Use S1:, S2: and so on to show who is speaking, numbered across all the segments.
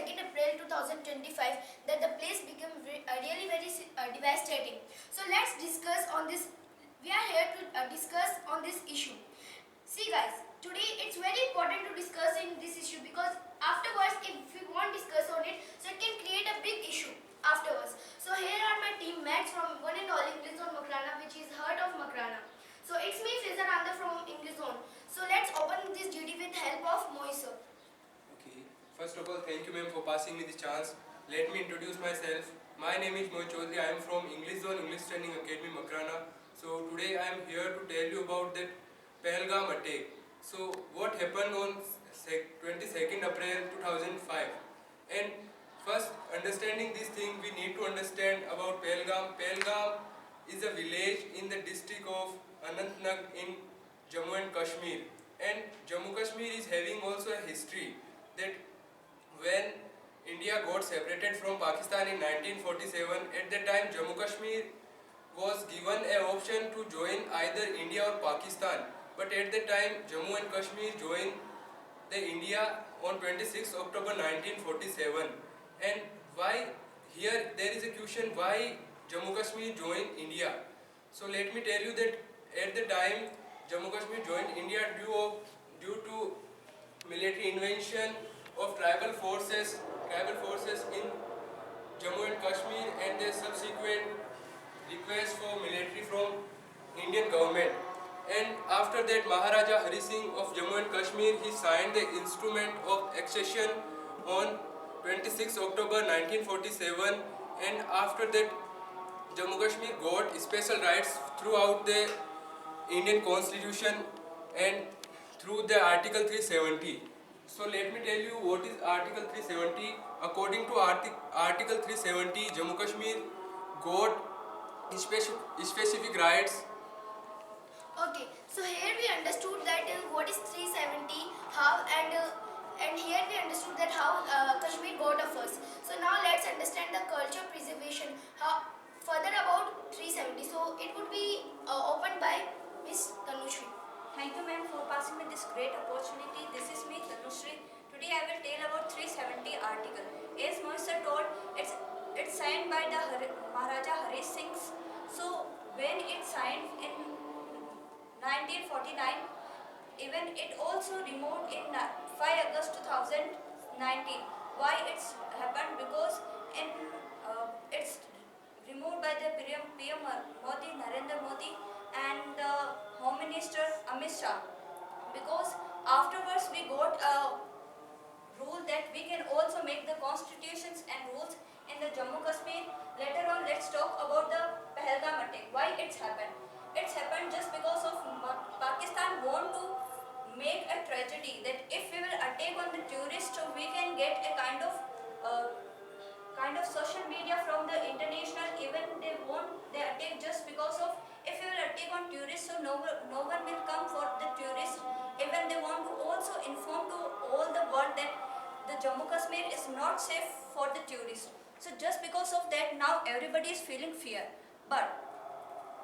S1: 22nd April 2025 that the place became really very devastating. So let's discuss on this. We are here to discuss on this issue. See guys, today it's very important to discuss in this issue because afterwards if we won't discuss on it, so it can create a big issue afterwards. So here are my teammates from one and all English Zone Makrana, which is heart of Makrana. So it's me Fizananda from English Zone. So let's open this duty with help of Moise.
S2: Okay. First of all, thank you ma'am for passing me this chance. Let me introduce myself. My name is Moise Chaudhary. I am from English Zone English Training Academy Makrana. So today I am here to tell you about that Pahalgam Attack. So what happened on 22nd April 2005? And first, understanding this thing, we need to understand about Pahalgam. Pahalgam is a village in the district of Anantnag in Jammu and Kashmir. And Jammu Kashmir is having also a history that when India got separated from Pakistan in 1947, at that time Jammu Kashmir was given an option to join either India or Pakistan. But at the time Jammu and Kashmir joined the India on 26 October 1947. And why, here there is a question, why Jammu Kashmir joined India? So let me tell you that at the time Jammu Kashmir joined India due to military invention of tribal forces in Jammu and Kashmir and the subsequent request for military from Indian government. And after that Maharaja Hari Singh of Jammu and Kashmir, he signed the instrument of accession on 26 October 1947, and after that Jammu Kashmir got special rights throughout the Indian Constitution and through the Article 370. So let me tell you what is Article 370. According to Article 370, Jammu Kashmir got specific rights.
S1: Okay, so here we understood that what is 370, how and here we understood that how Kashmir got a first. So now let's understand the culture preservation. How further about 370. So it would be opened by Miss Tanushree.
S3: Thank you ma'am for passing me this great opportunity. This is me Tanushree. Today I will tell about 370 article. As Moise told, it's signed by the Maharaja Hari Singh. So when it signed in 1949, even it also removed in 5 August 2019. Why it's happened? Because it's removed by the PM Modi, Narendra Modi, and the Home Minister Amit Shah. Because afterwards we got a rule that we can also make the constitutions and rules in the Jammu Kashmir. Later on, let's talk about the Pahalgam Attack. Why it's happened? It's happened just because of Pakistan want to make a tragedy that if we will attack on the tourists, so we can get a kind of social media from the international. Even they attack just because of if we will attack on tourists, so no one will come for the tourists. Even they want to also inform to all the world that the Jammu Kashmir is not safe for the tourists. So just because of that, now everybody is feeling fear. But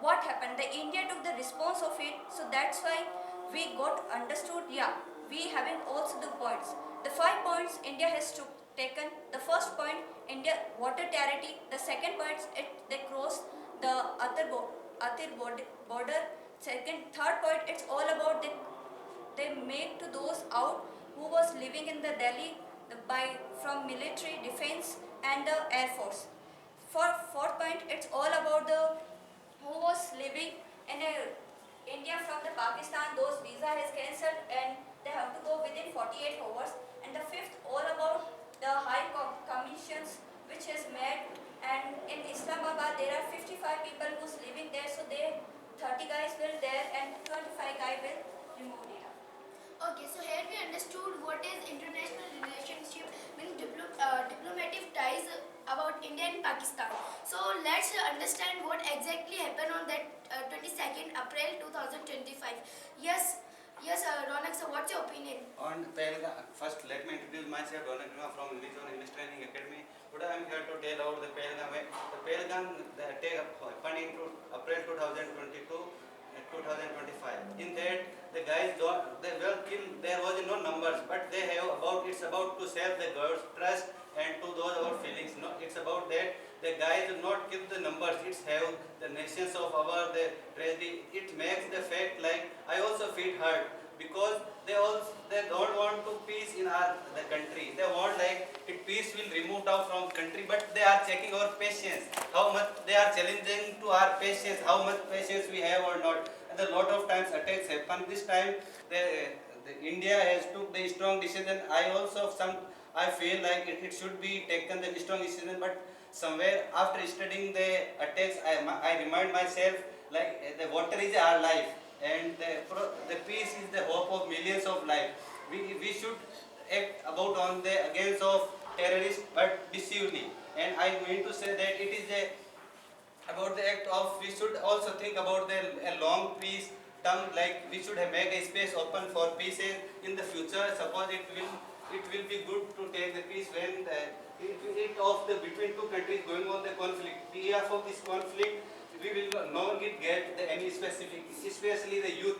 S3: what happened? The India took the response of it, so that's why we got understood. Yeah, we having also the points. The 5 points India has taken. The first point, India water territory. The second point, they crossed the other border. Third point, it's all about they make to those out who was living in the Delhi from military defense and the air force. For fourth point, it's all about the who was living in India from the Pakistan, those visa is cancelled and they have to go within 48 hours. And the fifth, all about the high commissions which is made, and in Islamabad there are 55 people who's living there, so 30 guys will there and 25 guys will remove it.
S1: Okay, so here we understood what is international relationship, means diplomatic ties about India and Pakistan. So let's understand what exactly happened on that 22nd April 2025. Yes, Ronak, so what's your opinion?
S4: On Pahalgam, first let me introduce myself, Ronak from English Zone English Training Academy. Today I am here to tell about the Pahalgam. The Pahalgam attack happened in April 2022. 2025. In that, the guys they were killed. There was no numbers, but they have it's about to save the girls' trust and to those our feelings. No, it's about that the guys do not keep the numbers. It's have the nations of our the tragedy. It makes the fact like I also feel hurt because they don't want to peace in our the country. They want like it peace will removed out from country, but they are checking our patience. How much they are challenging to our patience. How much patience we have or not. And a lot of times attacks happen. This time the India has took the strong decision. I also I feel like it should be taken the strong decision, but somewhere after studying the attacks, I remind myself like the water is our life and the peace is the hope of millions of life. We should act about on the against of terrorists, but decisively. And I mean to say that it is about the act of we should also think about the a long peace term, like we should have make a space open for peace in the future. Suppose it will be good to take the peace when it of the between two countries going on the conflict. Behalf of this conflict, we will no one get the, any specific, especially the youth,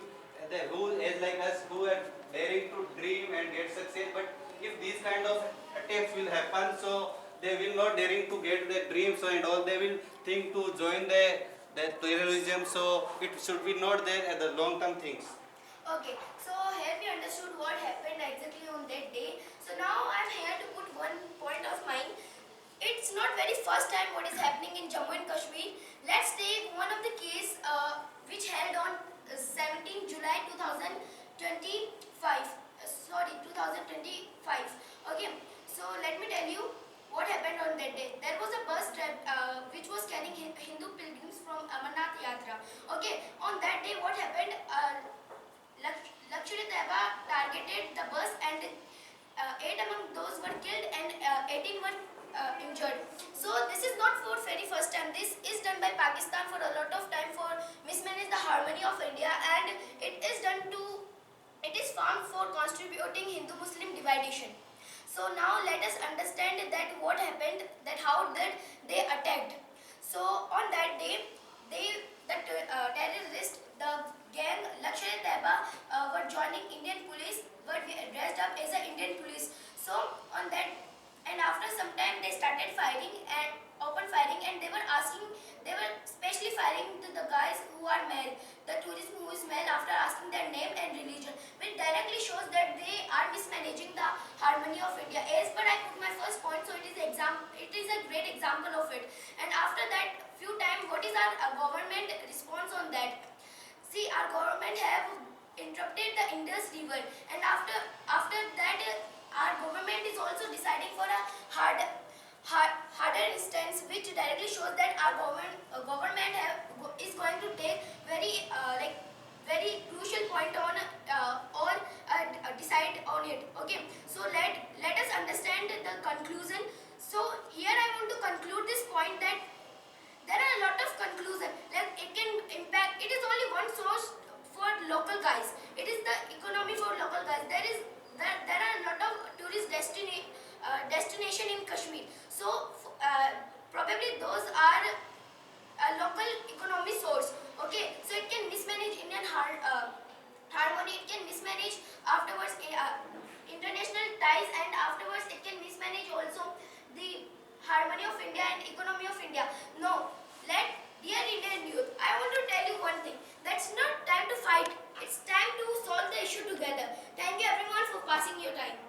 S4: the who is like us who are daring to dream and get success. But if these kind of attempts will happen, so they will not daring to get their dreams and all. They will think to join the terrorism. So it should be not there at the long term things.
S1: Okay, so here we understood what happened exactly on that day. So now I'm here to put one point of mine. It's not very first time what is happening in Jammu and Kashmir. Let's take one of the case which held on 17 July 2025. Sorry, 2025. Okay, so let me tell you what happened on that day. There was a bus which was carrying Hindu pilgrims from Amarnath Yatra. Okay, on that day what happened? Lakshmi targeted the bus and 8 among those were killed and 18 were injured. So this is not for very first time. This is done by Pakistan for a lot of time for mismanage the harmony of India, and it is found for contributing Hindu-Muslim division. So now let us understand that what happened, that how did they attacked. So on that day, terrorists, the gang Lakshmi were joining Indian police, were dressed up as an Indian police. So on that, and after some time they started firing and open firing, and they were specially firing to the guys who are male, the tourist who is male, after asking their name and religion, which directly shows that they are mismanaging the harmony of India. As but I put my first point, so it is a great example of it. And after that, few time, what is our government response on that? See, our government have interrupted the Indus River, and after that, our government is also deciding for a harder instance, which directly shows that our government is going to take very crucial point on or decide on it. Okay, so let us understand the conclusion. So here I want to conclude this point that there are a lot of conclusion, like it can impact. It is only one source for local guys. It is the economy for local guys. There are a lot of tourist destination in Kashmir. So probably those are a local economy source. Okay, so it can mismanage Indian harmony. It can mismanage afterwards international ties, and afterwards it can mismanage also the harmony of India and economy of India. No, dear Indian youth, I want to tell you one thing. That's not time to fight. It's time to solve the issue together. Thank you everyone for passing your time.